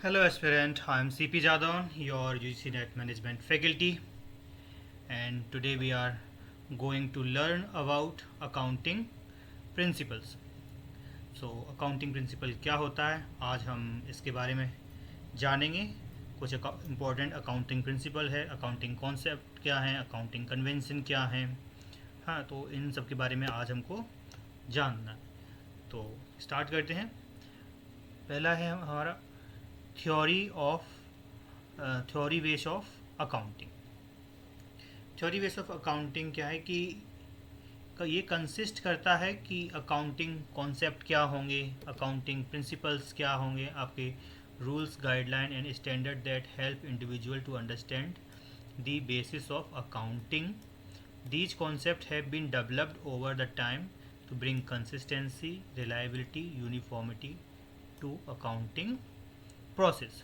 Hello aspirant, I am CP Jadon, your UGC Net Management faculty, and today we are going to learn about accounting principles. Accounting principle क्या होता है, आज हम इसके बारे में जानेंगे। कुछ इम्पोर्टेंट अकाउंटिंग प्रिंसिपल है, अकाउंटिंग कॉन्सेप्ट क्या है, अकाउंटिंग कन्वेंशन क्या है। हाँ, तो इन सब के बारे में आज हमको जानना है। तो स्टार्ट करते हैं। पहला है हमारा theory of theory base of accounting. Theory base of accounting क्या है कि ये कंसिस्ट करता है कि अकाउंटिंग कॉन्सेप्ट क्या होंगे, अकाउंटिंग प्रिंसिपल्स क्या होंगे, आपके rules guideline and standard that help individual to understand the basis of accounting. These concepts have been developed over the time to bring consistency, reliability, uniformity to accounting process.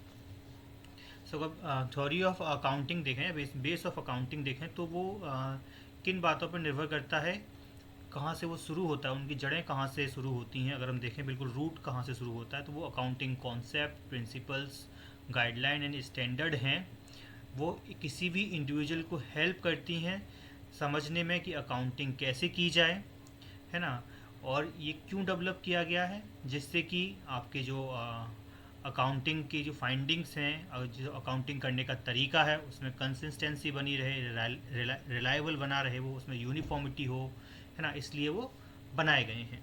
सो अगर theory of accounting देखें, base of accounting देखें, तो वो किन बातों पर निर्भर करता है, कहाँ से वो शुरू होता है, उनकी जड़ें कहाँ से शुरू होती हैं। अगर हम देखें बिल्कुल रूट कहाँ से शुरू होता है, तो वो accounting concept, principles, guideline and standard हैं। वो किसी भी इंडिविजुअल को हेल्प करती हैं समझने में कि अकाउंटिंग कैसे की जाए, है ना, और ये क्यों डेवलप किया गया है, जिससे कि आपके जो अकाउंटिंग की जो फाइंडिंग्स हैं और जो अकाउंटिंग करने का तरीका है उसमें कंसिस्टेंसी बनी रहे, रिलायबल बना रहे, वो उसमें यूनिफॉर्मिटी हो, है ना, इसलिए वो बनाए गए हैं।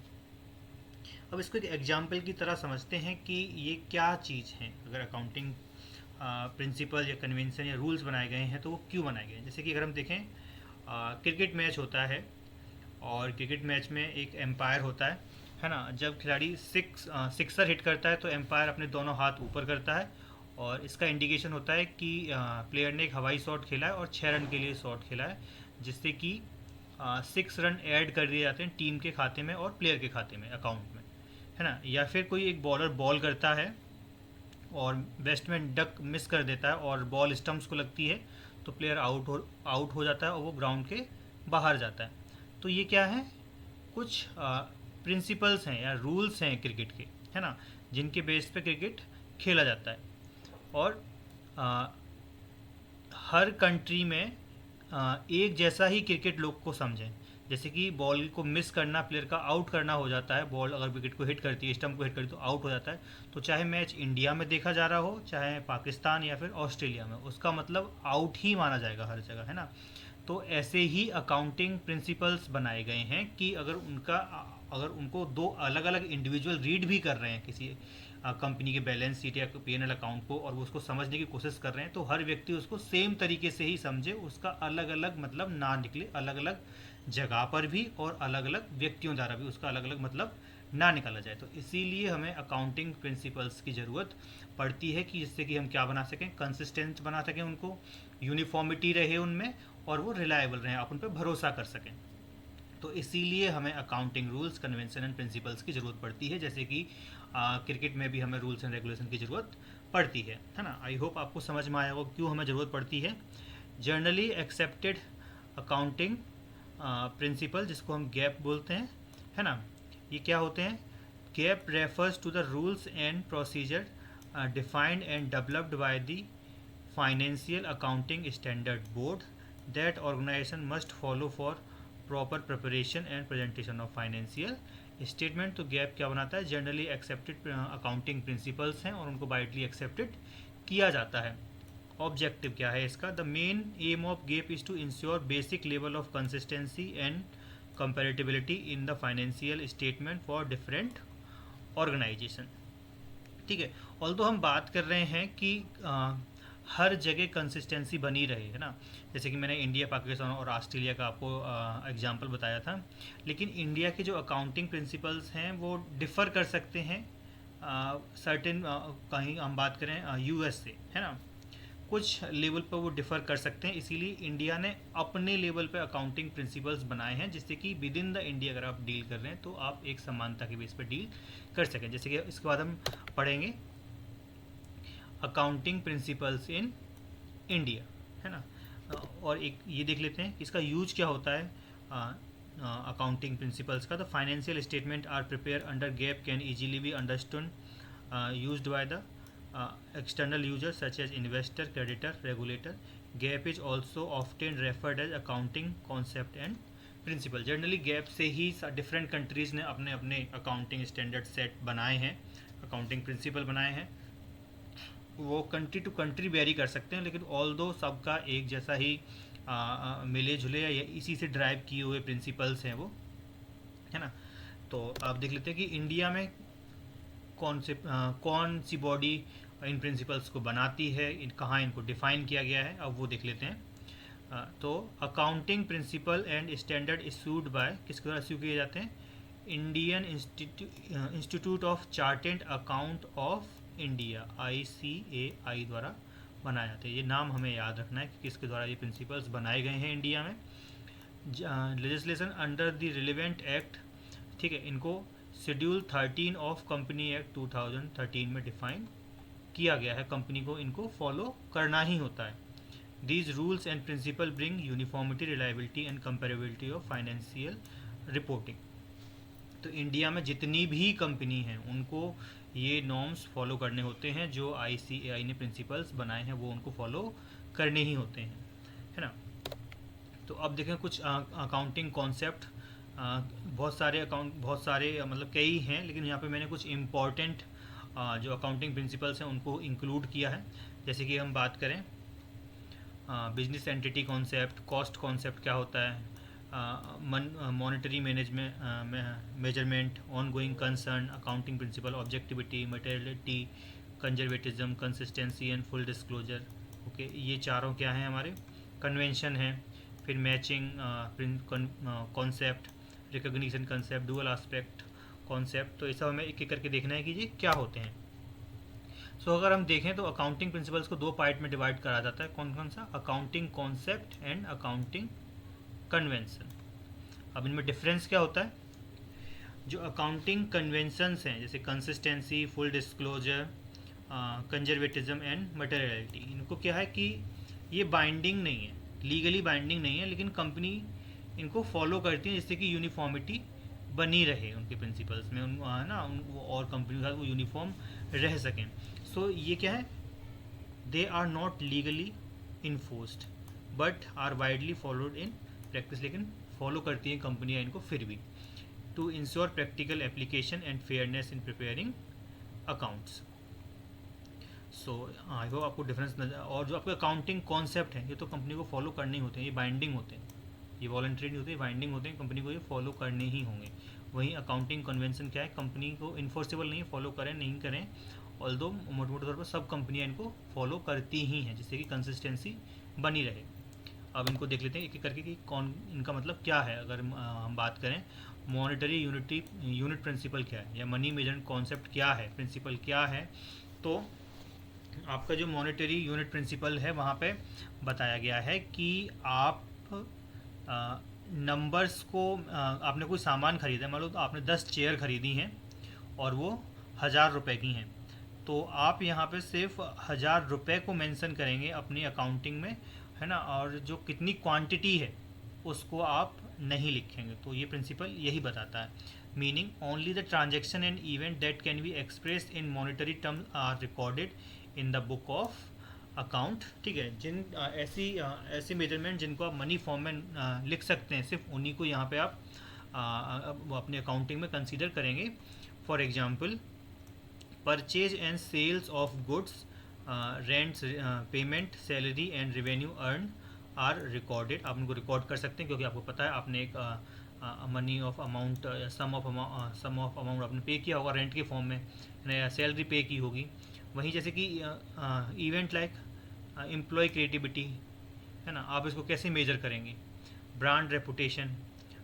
अब इसको एक एग्जाम्पल की तरह समझते हैं कि ये क्या चीज़ है। अगर अकाउंटिंग प्रिंसिपल या कन्वेंशन या रूल्स बनाए गए हैं तो वो क्यों बनाए गए हैं। जैसे कि अगर हम देखें, क्रिकेट मैच होता है और क्रिकेट मैच में एक एम्पायर होता है ना। जब खिलाड़ी सिक्सर हिट करता है तो एम्पायर अपने दोनों हाथ ऊपर करता है और इसका इंडिकेशन होता है कि प्लेयर ने एक हवाई शॉट खेला है और 6 रन के लिए शॉट खेला है, जिससे कि 6 रन ऐड कर दिए जाते हैं टीम के खाते में और प्लेयर के खाते में, अकाउंट में, है ना। या फिर कोई एक बॉलर बॉल करता है और बैट्समैन डक मिस कर देता है और बॉल स्टम्प्स को लगती है, तो प्लेयर आउट हो जाता है और वो ग्राउंड के बाहर जाता है। तो ये क्या है, कुछ प्रिंसिपल्स हैं या रूल्स हैं क्रिकेट के, है ना, जिनके बेस पे क्रिकेट खेला जाता है। और आ, हर कंट्री में एक जैसा ही क्रिकेट लोग को समझें। जैसे कि बॉल को मिस करना, प्लेयर का आउट करना हो जाता है, बॉल अगर विकेट को हिट करती है, स्टंप को हिट करती है तो आउट हो जाता है। तो चाहे मैच इंडिया में देखा जा रहा हो, चाहे पाकिस्तान या फिर ऑस्ट्रेलिया में, उसका मतलब आउट ही माना जाएगा हर जगह, है ना। तो ऐसे ही अकाउंटिंग प्रिंसिपल्स बनाए गए हैं कि अगर उनको दो अलग अलग इंडिविजुअल रीड भी कर रहे हैं किसी कंपनी के बैलेंस शीट या P&L अकाउंट को, और वो उसको समझने की कोशिश कर रहे हैं, तो हर व्यक्ति उसको सेम तरीके से ही समझे, उसका अलग अलग मतलब ना निकले, अलग अलग जगह पर भी और अलग अलग व्यक्तियों द्वारा भी उसका अलग अलग मतलब ना निकाला जाए। तो इसीलिए हमें अकाउंटिंग प्रिंसिपल्स की ज़रूरत पड़ती है कि जिससे कि हम क्या बना सकें, कंसिस्टेंट बना सकें उनको, यूनिफॉर्मिटी रहे उनमें और वो रिलायबल रहें, आप उन पर भरोसा कर सकें। तो इसीलिए हमें accounting rules, convention and principles की ज़रूरत पड़ती है, जैसे कि क्रिकेट में भी हमें रूल्स एंड रेगुलेशन की ज़रूरत पड़ती है ना। आई होप आपको समझ में आया होगा क्यों हमें ज़रूरत पड़ती है। जनरली एक्सेप्टेड अकाउंटिंग प्रिंसिपल, जिसको हम गैप बोलते हैं, है ना, ये क्या होते हैं। GAAP refers to the rules and procedure defined and developed by the financial accounting standard board that organisation must follow for proper preparation and presentation of financial statement. तो गैप क्या बनाता है, जनरली एक्सेप्टेड अकाउंटिंग प्रिंसिपल्स हैं और उनको widely accepted किया जाता है। ऑब्जेक्टिव क्या है इसका, the main aim of GAAP is to ensure basic level of consistency and comparability in the financial statement for different organisation. ठीक है, ऑल्दो हम बात कर रहे हैं कि हर जगह कंसिस्टेंसी बनी रहे, है ना। जैसे कि मैंने इंडिया, पाकिस्तान और ऑस्ट्रेलिया का आपको एग्जांपल बताया था, लेकिन इंडिया के जो अकाउंटिंग प्रिंसिपल्स हैं वो डिफ़र कर सकते हैं सर्टेन, कहीं हम बात करें यूएस से, है ना, कुछ लेवल पर वो डिफ़र कर सकते हैं। इसीलिए इंडिया ने अपने लेवल पर अकाउंटिंग प्रिंसिपल्स बनाए हैं, जिससे कि विद इन द इंडिया अगर आप डील कर रहे हैं तो आप एक समानता के बेस पर डील कर सकें। जैसे कि इसके बाद हम पढ़ेंगे अकाउंटिंग प्रिंसिपल्स इन इंडिया, है ना। और एक ये देख लेते हैं इसका यूज क्या होता है अकाउंटिंग प्रिंसिपल्स का। The financial statement are prepare under GAAP can easily be understood used by the external users such as investor, creditor, regulator. GAAP is also often referred as accounting concept and principle. Generally GAAP से ही different countries ने अपने अपने accounting standard set बनाए हैं, accounting principle बनाए हैं. वो कंट्री टू कंट्री वेरी कर सकते हैं, लेकिन ऑल दो सबका एक जैसा ही मिले जुले या इसी से ड्राइव किए हुए प्रिंसिपल्स हैं वो, है ना. तो आप देख लेते हैं कि इंडिया में कौन सी बॉडी इन प्रिंसिपल्स को बनाती है, कहाँ इनको डिफाइन किया गया है, अब वो देख लेते हैं. तो accounting principle and standard issued by किसके द्वारा इशू किए जाते हैं? Indian institute of chartered account of India, ICAI द्वारा बनाए जाते हैं. ये नाम हमें याद रखना है कि किसके द्वारा ये प्रिंसिपल्स बनाए गए हैं इंडिया में. Legislation under the relevant act, ठीक है, इनको शेड्यूल 13 ऑफ कंपनी एक्ट 2013 में डिफाइन किया गया है. कंपनी को इनको फॉलो करना ही होता है. These rules and principle bring uniformity, reliability and comparability of financial reporting. तो इंडिया में जितनी भी कंपनी हैं उनको ये नॉर्म्स फॉलो करने होते हैं. जो ICAI ने प्रिंसिपल्स बनाए हैं वो उनको फॉलो करने ही होते हैं, है ना. तो अब देखें कुछ अकाउंटिंग कॉन्सेप्ट. बहुत सारे मतलब कई हैं, लेकिन यहाँ पे मैंने कुछ इम्पॉर्टेंट जो अकाउंटिंग प्रिंसिपल्स हैं उनको इंक्लूड किया है. जैसे कि हम बात करें business entity concept, cost concept क्या होता है, monetary measurement, on going concern, accounting principle, objectivity, materiality, conservatism, consistency and full disclosure. Okay, ये चारों क्या हैं हमारे कन्वेंशन हैं. फिर matching concept, recognition concept, dual aspect concept. तो ये सब हमें एक एक करके देखना है कि ये क्या होते हैं. सो अगर हम देखें तो अकाउंटिंग प्रिंसिपल्स को दो पार्ट में डिवाइड करा जाता है. कौन कौन सा? Accounting concept and accounting convention. अब इनमें डिफरेंस क्या होता है? जो अकाउंटिंग कन्वेंशंस हैं जैसे consistency, full disclosure, conservatism and materiality, इनको क्या है कि ये बाइंडिंग नहीं है, लीगली बाइंडिंग नहीं है, लेकिन कंपनी इनको फॉलो करती है जिससे कि यूनिफॉर्मिटी बनी रहे उनके प्रिंसिपल्स में, है ना, और कंपनी के साथ वो यूनिफॉर्म रह सकें. सो ये क्या है? They are not legally enforced but are widely followed in practice. लेकिन फॉलो करती हैं कंपनियाँ इनको फिर भी. To ensure practical application and fairness in preparing accounts. So I hope आपको डिफरेंस नजर. और जो आपके अकाउंटिंग कॉन्सेप्ट हैं ये तो कंपनी को फॉलो करने ही होते हैं, ये बाइंडिंग होते हैं, ये वॉलंटरी नहीं होते, बाइंडिंग होते हैं, कंपनी को ये फॉलो करने ही होंगे. वहीं अकाउंटिंग कन्वेंशन क्या है? कंपनी को इन्फोर्सेबल नहीं है, फॉलो करें नहीं करें, ऑल्दो मोटे मोटे तौर पर सब कंपनियां इनको फॉलो करती ही हैं जिससे कि कंसिस्टेंसी बनी रहे. अब इनको देख लेते हैं एक एक करके कि कौन इनका मतलब क्या है. अगर हम बात करें मॉनेटरी यूनिट प्रिंसिपल क्या है, या मनी मेजरमेंट कॉन्सेप्ट क्या है, प्रिंसिपल क्या है, तो आपका जो मॉनेटरी यूनिट प्रिंसिपल है वहाँ पे बताया गया है कि आप नंबर्स को आपने कोई सामान खरीदा, मान लो तो आपने 10 चेयर खरीदी हैं और वो 1000 रुपये की हैं, तो आप यहाँ पे सिर्फ 1000 रुपये को मेंशन करेंगे अपनी अकाउंटिंग में, है ना, और जो कितनी क्वांटिटी है उसको आप नहीं लिखेंगे. तो ये प्रिंसिपल यही बताता है. Meaning only the transaction and event that can be expressed in monetary terms are recorded in the book of account. ठीक है, जिन ऐसी मेजरमेंट जिनको आप मनी फॉर्म में लिख सकते हैं, सिर्फ उन्हीं को यहाँ पे आप अपने अकाउंटिंग में कंसीडर करेंगे. For example purchase and sales of goods, rents, payment, salary and revenue earn are recorded. आप उनको रिकॉर्ड कर सकते हैं क्योंकि आपको पता है आपने एक money of amount, sum of amount आपने पे किया होगा रेंट के फॉर्म में, या सैलरी पे की होगी. वहीं जैसे कि इवेंट लाइक एम्प्लॉय क्रिएटिविटी, है ना, आप इसको कैसे मेजर करेंगे? Brand reputation.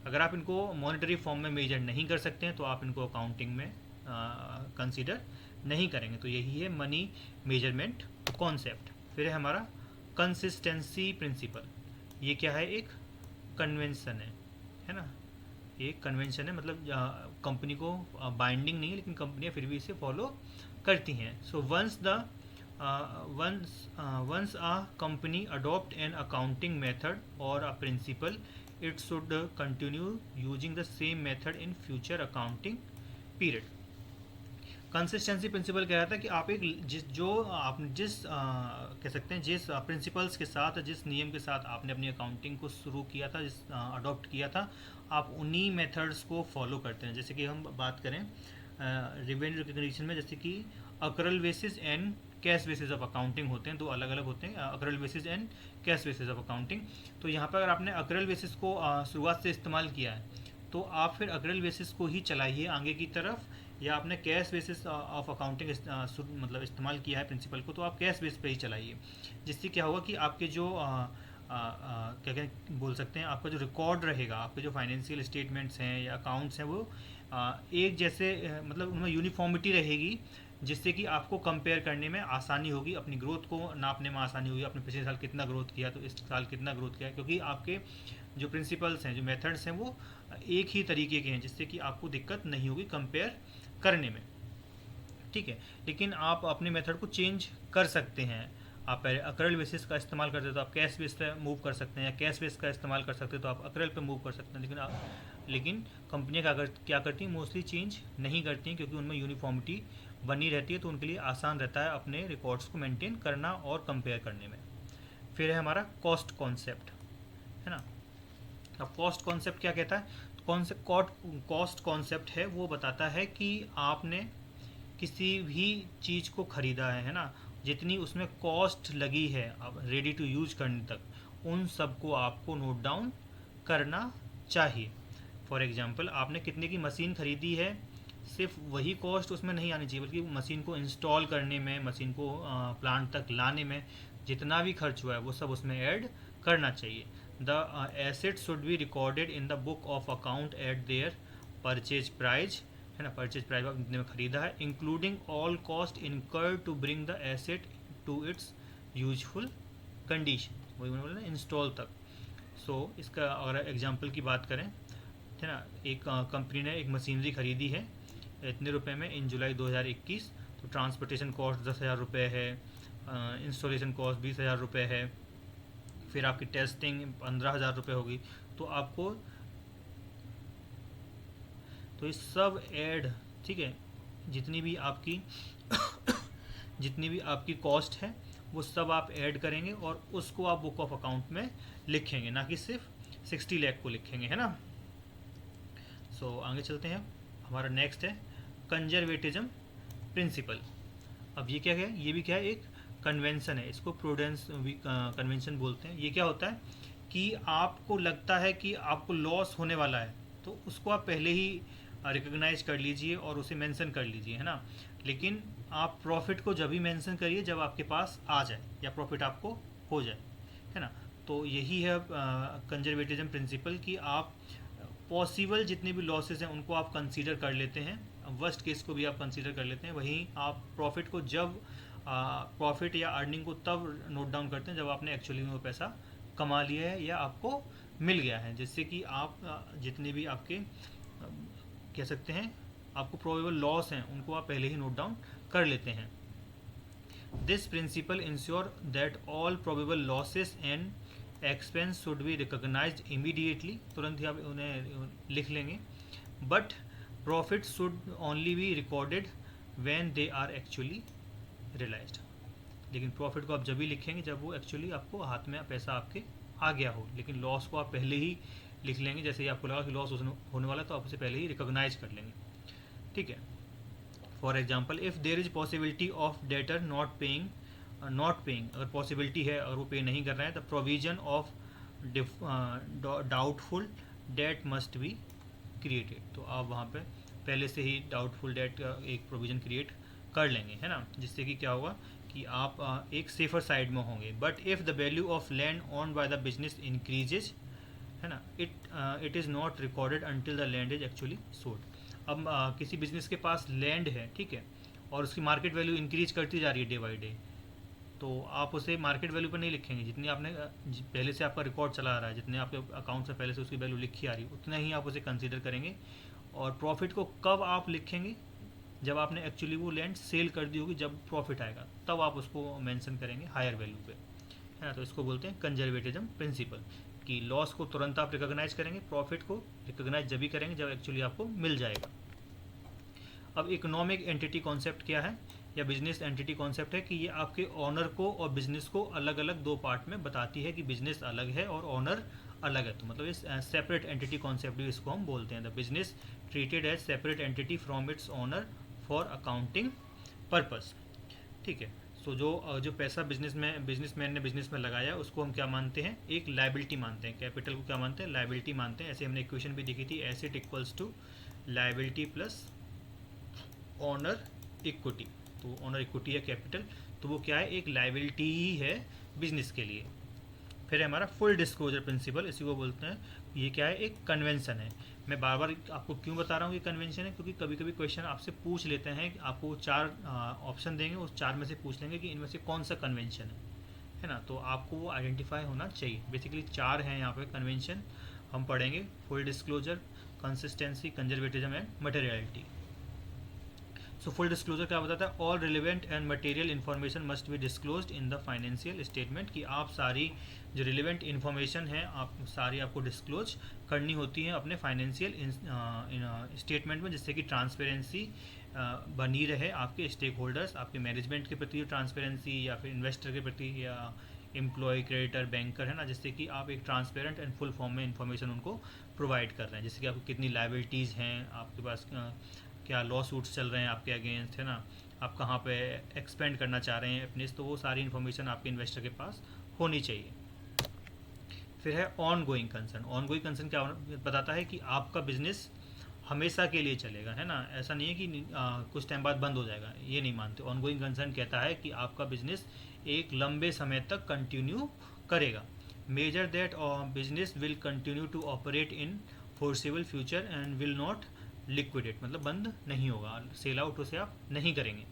अगर आप इनको मॉनेटरी फॉर्म में मेजर नहीं कर सकते हैं तो आप इनको अकाउंटिंग में कंसीडर नहीं करेंगे. तो यही है मनी मेजरमेंट कॉन्सेप्ट. फिर है हमारा कंसिस्टेंसी प्रिंसिपल. ये क्या है? एक कन्वेंशन है ना, एक कन्वेंशन है, मतलब कंपनी को बाइंडिंग नहीं है लेकिन कंपनियां फिर भी इसे फॉलो करती हैं. So once a company adopt an accounting method और a principle, it should continue using the same method in future accounting period. Consistency principle कह रहा था कि आप एक जिस कह सकते हैं जिस प्रिंसिपल्स के साथ, जिस नियम के साथ आपने अपनी अकाउंटिंग को शुरू किया था, जिस अडॉप्ट किया था, आप उन्हीं मेथड्स को फॉलो करते हैं। जैसे कि हम बात करें रेवेन्यू रिकग्निशन में, जैसे कि accrual basis and cash basis of accounting होते हैं, दो अलग अलग होते हैं, accrual basis and cash basis of accounting. तो यहाँ पर अगर आपने अक्रल बेसिस को शुरुआत से इस्तेमाल किया है तो आप फिर अक्रल बेसिस को ही चलाइए आगे की तरफ, या आपने कैश बेसिस ऑफ अकाउंटिंग मतलब इस्तेमाल किया है प्रिंसिपल को, तो आप कैश बेस पे ही चलाइए। जिससे क्या होगा कि आपके जो क्या क्या बोल सकते हैं, आपका जो रिकॉर्ड रहेगा, आपके जो फाइनेंशियल स्टेटमेंट्स हैं या अकाउंट्स हैं, वो एक जैसे मतलब उनमें यूनिफॉर्मिटी रहेगी, जिससे कि आपको कंपेयर करने में आसानी होगी, अपनी ग्रोथ को नापने में आसानी होगी। आपने पिछले साल कितना ग्रोथ किया तो इस साल कितना ग्रोथ किया, क्योंकि आपके जो प्रिंसिपल्स हैं, जो मेथड्स हैं, वो एक ही तरीके के हैं, जिससे कि आपको दिक्कत नहीं होगी कंपेयर करने में। ठीक है, लेकिन आप अपने मेथड को चेंज कर सकते हैं। आप पहले अक्रल बेसिस का इस्तेमाल करते हो तो आप कैश बेस पे मूव कर सकते हैं, या कैश बेस का इस्तेमाल कर सकते हो तो आप अक्रल पे मूव कर सकते हैं। लेकिन कंपनियाँ क्या करती हैं, मोस्टली चेंज नहीं करती हैं, क्योंकि उनमें यूनिफॉर्मिटी बनी रहती है, तो उनके लिए आसान रहता है अपने रिकॉर्ड्स को मेंटेन करना और कंपेयर करने में। फिर है हमारा कॉस्ट कॉन्सेप्ट, है ना। अब कॉस्ट कॉन्सेप्ट क्या कहता है? कॉस्ट कॉन्सेप्ट है वो बताता है कि आपने किसी भी चीज़ को ख़रीदा है ना, जितनी उसमें कॉस्ट लगी है अब रेडी टू यूज करने तक, उन सबको आपको नोट डाउन करना चाहिए। फॉर एग्जांपल, आपने कितने की मशीन ख़रीदी है, सिर्फ वही कॉस्ट उसमें नहीं आनी चाहिए, बल्कि मशीन को इंस्टॉल करने में, मशीन को प्लांट तक लाने में जितना भी खर्च हुआ है वो सब उसमें ऐड करना चाहिए। The asset should be recorded in the book of account at their purchase price, है ना, परचेज प्राइस जितने में खरीदा है, including all cost incurred to bring the asset to its useful condition, वही मैंने बोला ना, इंस्टॉल तक। सो इसका अगर एग्जांपल की बात करें, है ना, एक कंपनी ने एक मशीनरी खरीदी है इतने रुपए में इन जुलाई 2021, तो ट्रांसपोर्टेशन कॉस्ट 10,000 रुपये है, इंस्टॉलेशन कॉस्ट 20,000 रुपये है, फिर आपकी टेस्टिंग 15,000 रुपये होगी। तो आपको तो ये सब ऐड, ठीक है, जितनी भी आपकी जितनी भी आपकी कॉस्ट है वो सब आप ऐड करेंगे और उसको आप बुक ऑफ अकाउंट में लिखेंगे, ना कि सिर्फ 60 लाख को लिखेंगे, है ना। सो आगे चलते हैं। हमारा नेक्स्ट है कंजर्वेटिज्म प्रिंसिपल। अब ये क्या है? ये भी क्या है? एक कन्वेंशन है, इसको प्रूडेंस कन्वेंशन बोलते हैं। ये क्या होता है कि आपको लगता है कि आपको लॉस होने वाला है, तो उसको आप पहले ही रिकग्नाइज कर लीजिए और उसे मेंशन कर लीजिए, है ना। लेकिन आप प्रॉफिट को जब भी मेंशन करिए जब आपके पास आ जाए या प्रॉफिट आपको हो जाए, है ना। तो यही है कंजर्वेटिज्म प्रिंसिपल, कि आप पॉसिबल जितने भी लॉसेस हैं उनको आप कंसीडर कर लेते हैं, वर्स्ट केस को भी आप कंसीडर कर लेते हैं। वहीं आप प्रॉफिट को जब प्रॉफिट या अर्निंग को तब नोट डाउन करते हैं जब आपने एक्चुअली में वो पैसा कमा लिया है या आपको मिल गया है, जिससे कि आप जितने भी आपके कह सकते हैं आपको प्रोबेबल लॉस हैं उनको आप पहले ही नोट डाउन कर लेते हैं। This principle ensure that all probable losses and expense should be recognised immediately, तुरंत ही आप उन्हें लिख लेंगे। But profit should only be recorded when they are actually realised. लेकिन प्रॉफिट को आप जब भी लिखेंगे जब वो एक्चुअली आपको हाथ में पैसा आपके आ गया हो, लेकिन लॉस को आप पहले ही लिख लेंगे। जैसे ही आपको लगा कि लॉस होने वाला है तो आप उसे पहले ही रिकॉग्नाइज कर लेंगे, ठीक है। For example, if there is possibility of debtor not paying, अगर पॉसिबिलिटी है और वो पे नहीं कर रहे हैं, the provision of doubtful debt must be created. तो आप वहाँ पे पहले से ही डाउटफुल डेट का एक प्रोविज़न क्रिएट कर लेंगे, है ना, जिससे कि क्या होगा कि आप एक सेफर साइड में होंगे। But if the value of land owned by the business increases, है ना, it is not recorded until the land is actually sold. अब किसी बिजनेस के पास लैंड है, ठीक है, और उसकी मार्केट वैल्यू इंक्रीज करती जा रही है डे बाई डे, तो आप उसे मार्केट वैल्यू पर नहीं लिखेंगे। जितनी आपने पहले से आपका रिकॉर्ड चला आ रहा है, जितने आपके अकाउंट से पहले से उसकी वैल्यू लिखी आ रही है, उतना ही आप उसे कंसीडर करेंगे। और प्रॉफिट को कब आप लिखेंगे? जब आपने एक्चुअली वो लैंड सेल कर दी होगी, जब प्रॉफिट आएगा तब आप उसको मेंशन करेंगे हायर वैल्यू पे, है ना। तो इसको बोलते हैं कंजर्वेटिज्म प्रिंसिपल, कि लॉस को तुरंत आप रिकॉग्नाइज करेंगे, प्रॉफिट को रिकॉग्नाइज जब भी करेंगे जब एक्चुअली आपको मिल जाएगा। अब इकोनॉमिक एंटिटी कॉन्सेप्ट क्या है या बिजनेस एंटिटी कॉन्सेप्ट है कि ये आपके ऑनर को और बिजनेस को अलग अलग दो पार्ट में बताती है कि बिजनेस अलग है और ऑनर अलग है। तो मतलब इस सेपरेट एंटिटी कॉन्सेप्ट भी इसको हम बोलते हैं। The business treated as separate entity from its owner for accounting purpose. ठीक है। सो जो पैसा बिजनेसमैन ने बिजनेस में लगाया उसको हम क्या मानते हैं, एक लाइबिलिटी मानते हैं। कैपिटल को क्या मानते हैं, लाइबिलिटी मानते हैं। ऐसे हमने इक्वेशन भी देखी थी, asset equals to liability plus owner equity. तो ऑनर इक्विटी है कैपिटल, तो वो क्या है, एक लाइबिलिटी ही है बिजनेस के लिए। फिर है हमारा फुल डिस्क्लोजर प्रिंसिपल, इसी को बोलते हैं। ये क्या है, एक कन्वेंशन है। मैं बार बार आपको क्यों बता रहा हूँ ये कन्वेंशन है, क्योंकि कभी कभी क्वेश्चन आपसे पूछ लेते हैं, आपको 4 ऑप्शन देंगे, उस 4 में से पूछ लेंगे कि इनमें से कौन सा कन्वेंशन है ना। तो आपको वो आइडेंटिफाई होना चाहिए। बेसिकली 4 हैं यहाँ पे कन्वेंशन हम पढ़ेंगे, full disclosure, consistency, conservatism and materiality. So full disclosure क्या बताता है, all relevant and material information must be disclosed in the financial statement. कि आप सारी जो रिलेवेंट इन्फॉर्मेशन है आप सारी आपको डिस्क्लोज करनी होती है अपने फाइनेंशियल स्टेटमेंट में, जिससे कि ट्रांसपेरेंसी बनी रहे आपके स्टेक होल्डर्स, आपके मैनेजमेंट के प्रति ट्रांसपेरेंसी, या फिर इन्वेस्टर के प्रति, या एम्प्लॉय, क्रेडिटर, बैंकर, है ना। जिससे कि आप एक ट्रांसपेरेंट एंड फुल फॉर्म में इन्फॉर्मेशन उनको प्रोवाइड कर रहे हैं। जैसे कि आपको कितनी लाइबिलिटीज़ हैं, आपके पास क्या लॉ सूट्स चल रहे हैं आपके अगेंस्ट, है ना, आप कहाँ पे एक्सपेंड करना चाह रहे हैं अपने, तो वो सारी इन्फॉर्मेशन आपके इन्वेस्टर के पास होनी चाहिए। फिर है on going concern. On going concern क्या बताता है कि आपका बिजनेस हमेशा के लिए चलेगा, है ना। ऐसा नहीं है कि कुछ टाइम बाद बंद हो जाएगा, ये नहीं मानते। ऑन गोइंग कंसर्न कहता है कि आपका बिजनेस एक लंबे समय तक कंटिन्यू करेगा। Major that business will continue to operate in foreseeable future and will not liquidate, मतलब बंद नहीं होगा, सेल आउट उसे आप नहीं करेंगे।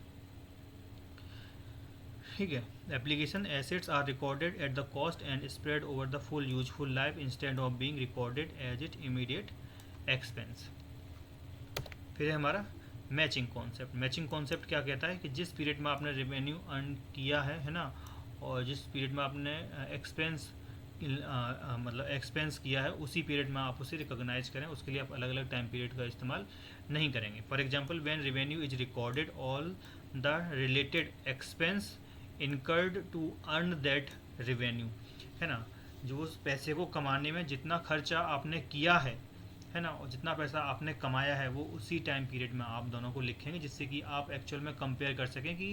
ठीक है। Application assets are recorded at the cost and spread over the full useful life instead of being recorded as it immediate expense. फिर है हमारा मैचिंग कॉन्सेप्ट। मैचिंग कॉन्सेप्ट क्या कहता है कि जिस पीरियड में आपने रेवेन्यू अर्न किया है ना, और जिस पीरियड में आपने एक्सपेंस मतलब एक्सपेंस किया है, उसी पीरियड में आप उसे रिकॉग्नाइज करें। उसके लिए आप अलग अलग टाइम पीरियड का इस्तेमाल नहीं करेंगे। For example, when revenue is recorded all the related expense incurred to earn that revenue, है ना। जो उस पैसे को कमाने में जितना खर्चा आपने किया है ना, और जितना पैसा आपने कमाया है, वो उसी टाइम पीरियड में आप दोनों को लिखेंगे, जिससे कि आप एक्चुअल में कंपेयर कर सकें कि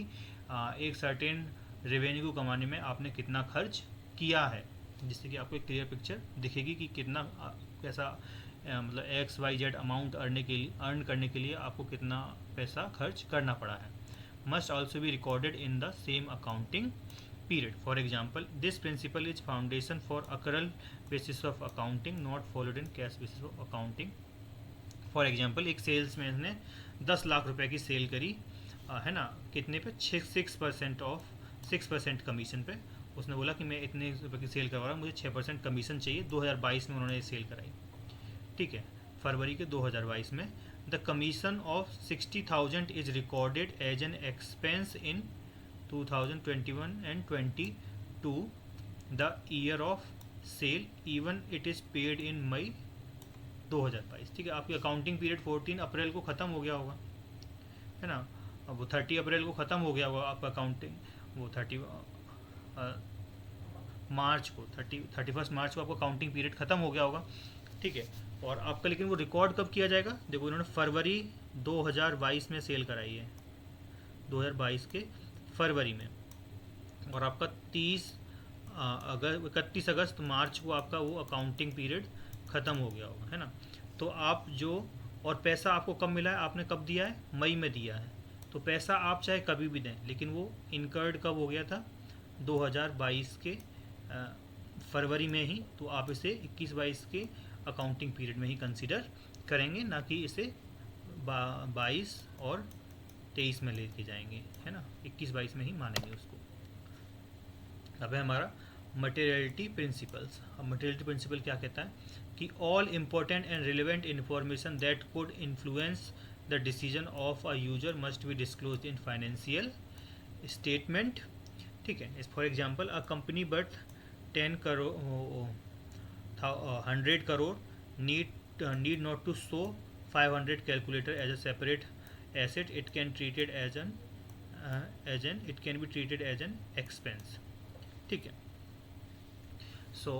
एक सर्टेन रेवेन्यू को कमाने में आपने कितना खर्च किया है, जिससे कि आपको एक क्लियर पिक्चर दिखेगी कि कितना पैसा मतलब XYZ अमाउंट अर्न करने के लिए आपको कितना पैसा खर्च करना पड़ा है। Must also be recorded in the same accounting period. For example, this principle is foundation for accrual basis of accounting, not followed in cash basis of accounting. For example, एक सेल्समैन ने 10 लाख रुपए की सेल करी, है ना, कितने पे, 6% of 6% commission पे। उसने बोला कि मैं इतने रुपए की सेल करवा रहा हूँ, मुझे 6% कमीशन चाहिए। 2022 में उन्होंने सेल कराई, ठीक है, फरवरी के 2022 में। The commission of 60,000 is recorded as an expense in 2021 and 22 the year of sale even it is paid in मई 2022। ठीक है। आपकी अकाउंटिंग पीरियड 14 अप्रैल को ख़त्म हो गया होगा, है ना। अब वो 30 अप्रैल को ख़त्म हो गया होगा आपका अकाउंटिंग, वो 31 मार्च को आपका अकाउंटिंग पीरियड ख़त्म हो गया होगा, ठीक है। और आपका लेकिन वो रिकॉर्ड कब किया जाएगा, देखो उन्होंने फरवरी 2022 में सेल कराई है, 2022 के फरवरी में, और आपका 31 अगस्त मार्च को आपका वो अकाउंटिंग पीरियड ख़त्म हो गया होगा, है ना। तो आप जो, और पैसा आपको कब मिला है, आपने कब दिया है, मई में दिया है। तो पैसा आप चाहे कभी भी दें, लेकिन वो इनकर्ड कब हो गया था, 2022 के फरवरी में ही। तो आप इसे 21-22 के अकाउंटिंग पीरियड में ही कंसिडर करेंगे, ना कि इसे 22 और 23 में लेके जाएंगे, है ना। 21-22 में ही मानेंगे उसको। अब है हमारा मटेरियलिटी प्रिंसिपल्स। अब मटेरियलिटी प्रिंसिपल क्या कहता है कि all important and relevant information that could influence the decision of a user must be disclosed in financial statement, ठीक है। For example, a company but 10 crore 100 crore need not to show 500 calculator as a separate asset, it can treated as an it can be treated as an expense. ठीक है. सो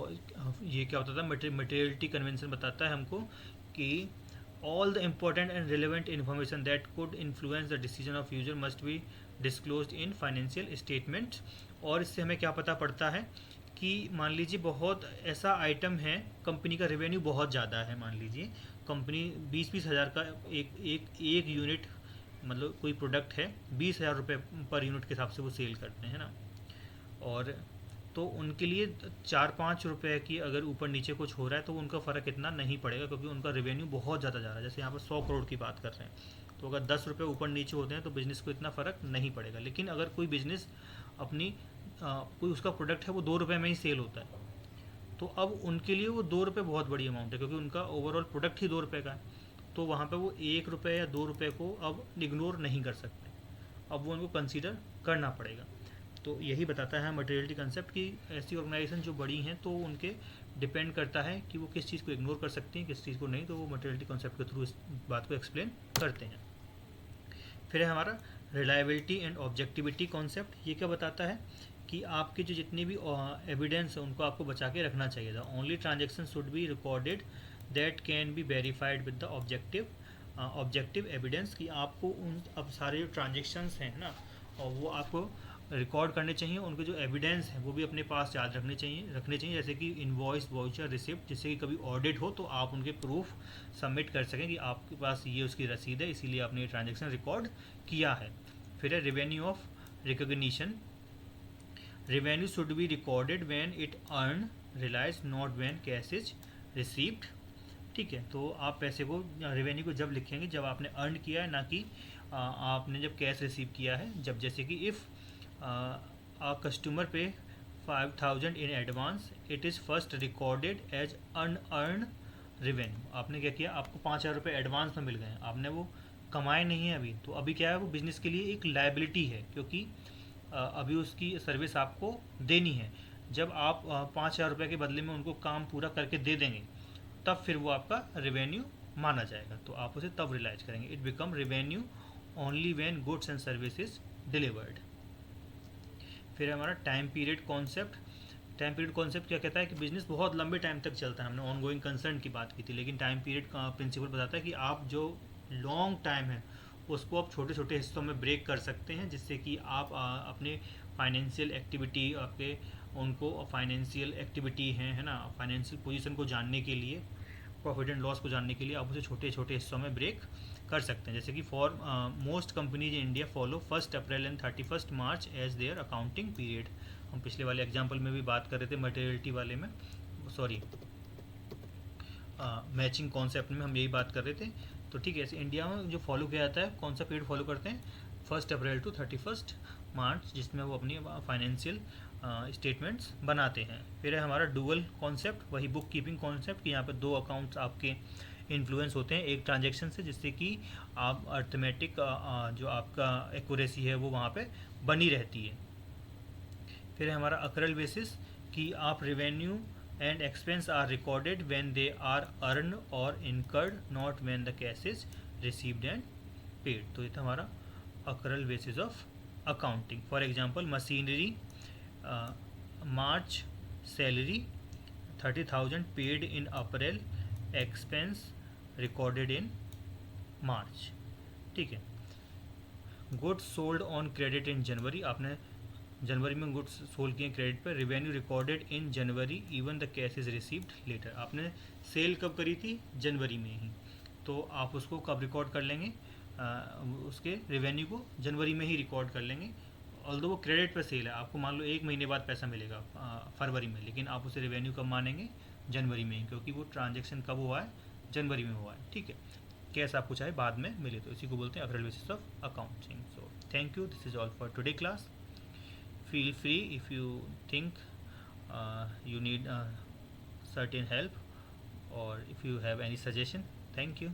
ये क्या होता था, materiality convention बताता है हमको कि all the important and relevant information that could influence the decision of user must be disclosed in financial statement. और इससे हमें क्या पता पड़ता है कि मान लीजिए बहुत ऐसा आइटम है, कंपनी का रेवेन्यू बहुत ज़्यादा है, मान लीजिए कंपनी 20-20 हज़ार का एक यूनिट, मतलब कोई प्रोडक्ट है 20,000 रुपये पर यूनिट के हिसाब से वो सेल करते हैं ना, और तो उनके लिए 4-5 रुपये की अगर ऊपर नीचे कुछ हो रहा है तो उनका फ़र्क इतना नहीं पड़ेगा, क्योंकि उनका रेवेन्यू बहुत ज़्यादा जा रहा है. जैसे यहाँ पर 100 करोड़ की बात कर रहे हैं, तो अगर 10 रुपये ऊपर नीचे होते हैं तो बिज़नेस को इतना फ़र्क नहीं पड़ेगा. लेकिन अगर कोई बिज़नेस अपनी कोई उसका प्रोडक्ट है वो 2 रुपये में ही सेल होता है, तो अब उनके लिए वो 2 रुपये बहुत बड़ी अमाउंट है, क्योंकि उनका ओवरऑल प्रोडक्ट ही 2 रुपये का है. तो वहाँ पर वो 1 रुपये या 2 रुपये को अब इग्नोर नहीं कर सकते, अब वो उनको कंसीडर करना पड़ेगा. तो यही बताता है मटेरियलिटी कंसेप्ट कि ऐसी ऑर्गेनाइजेशन जो बड़ी हैं तो उनके डिपेंड करता है कि वो किस चीज़ को इग्नोर कर सकती हैं, किस चीज़ को नहीं, तो वो मटेरियलिटी कंसेप्ट के थ्रू इस बात को एक्सप्लेन करते हैं. फिर है हमारा रिलायबिलिटी एंड ऑब्जेक्टिविटी कॉन्सेप्ट. ये क्या बताता है कि आपके जो जितनी भी एविडेंस है उनको आपको बचा के रखना चाहिए था. Only transaction should be recorded that can be verified with the objective evidence. कि आपको उन अब सारे जो ट्रांजेक्शन्स हैं ना, और वो आपको रिकॉर्ड करने चाहिए, उनके जो एविडेंस है वो भी अपने पास याद रखने चाहिए, जैसे कि इनवॉइस, वाउचर, रिसिप्ट, जिससे कि कभी ऑडिट हो तो आप उनके प्रूफ सबमिट कर सकें कि आपके पास ये उसकी रसीद है, इसीलिए आपने ये ट्रांजेक्शन रिकॉर्ड किया है. फिर है revenue of recognition. Revenue should be recorded when it earn realise, not when cash is received. ठीक है, तो आप पैसे को, रेवेन्यू को जब लिखेंगे जब आपने अर्न किया है, ना कि आपने जब कैश रिसीव किया है. जब जैसे कि if a customer pay 5,000 in advance, it is first recorded as unearned revenue. आपने क्या किया, आपको 5,000 रुपये एडवांस में मिल गए, आपने वो कमाए नहीं है अभी, तो अभी क्या है, वो बिज़नेस के लिए एक लायबिलिटी है, क्योंकि अभी उसकी सर्विस आपको देनी है. जब आप 5,000 रुपये के बदले में उनको काम पूरा करके दे देंगे, तब फिर वो आपका रेवेन्यू माना जाएगा, तो आप उसे तब रिलाइज करेंगे. It become revenue only when goods and service is delivered. फिर हमारा time period concept. Time period concept क्या कहता है कि बिजनेस बहुत लंबे टाइम तक चलता है. हमने ऑनगोइंग कंसर्न की बात की थी, लेकिन टाइम पीरियड का प्रिंसिपल बताता है कि आप जो लॉन्ग टाइम है उसको आप छोटे छोटे हिस्सों में ब्रेक कर सकते हैं, जिससे कि आप अपने फाइनेंशियल एक्टिविटी, आपके उनको फाइनेंशियल एक्टिविटी है ना, फाइनेंशियल पोजीशन को जानने के लिए, प्रॉफिट एंड लॉस को जानने के लिए आप उसे छोटे छोटे हिस्सों में ब्रेक कर सकते हैं. जैसे कि for most companies in India follow 1 April and 31 March as their accounting period. हम पिछले वाले एग्जाम्पल में भी बात कर रहे थे, मटेरियलिटी वाले में, सॉरी मैचिंग कॉन्सेप्ट में हम यही बात कर रहे थे. तो ठीक है, ऐसे इंडिया में जो फॉलो किया जाता है, कौन सा पीरियड फॉलो करते हैं, 1 अप्रैल टू 31 मार्च, जिसमें वो अपनी फाइनेंशियल स्टेटमेंट्स बनाते हैं. फिर है हमारा डुअल कॉन्सेप्ट, वही बुक कीपिंग कॉन्सेप्ट, कि यहाँ पे 2 अकाउंट्स आपके इन्फ्लुएंस होते हैं एक ट्रांजेक्शन से, जिससे कि आप अर्थमेटिक जो आपका एक्यूरेसी है वो वहाँ पे बनी रहती है. फिर है हमारा अकरल बेसिस, कि आप revenue and expense are recorded when they are earn और incurred, not when the cash is received and paid. तो ये था हमारा accrual basis of accounting. For example machinery, March salary 30,000 paid in April, expense recorded in March. ठीक है. Goods sold on credit in January, आपने जनवरी में goods sold किए क्रेडिट पर, revenue recorded in January even the cash is received letter. आपने cell कब करी थी, जनवरी में ही, तो आप उसको कब रिकॉर्ड कर लेंगे, उसके रेवेन्यू को जनवरी में ही रिकॉर्ड कर लेंगे. ऑल्दो वो क्रेडिट पर सेल है, आपको मान लो 1 महीने बाद पैसा मिलेगा फरवरी में, लेकिन आप उसे रेवेन्यू कब मानेंगे, जनवरी में ही, क्योंकि वो ट्रांजेक्शन कब हुआ है, जनवरी में हुआ है. ठीक है, कैश आपको चाहे बाद में मिले, तो इसी को बोलते हैं accrual basis of accounting. So thank you, this is all for today class. Feel free if you think you need certain help, or if you have any suggestion. Thank you.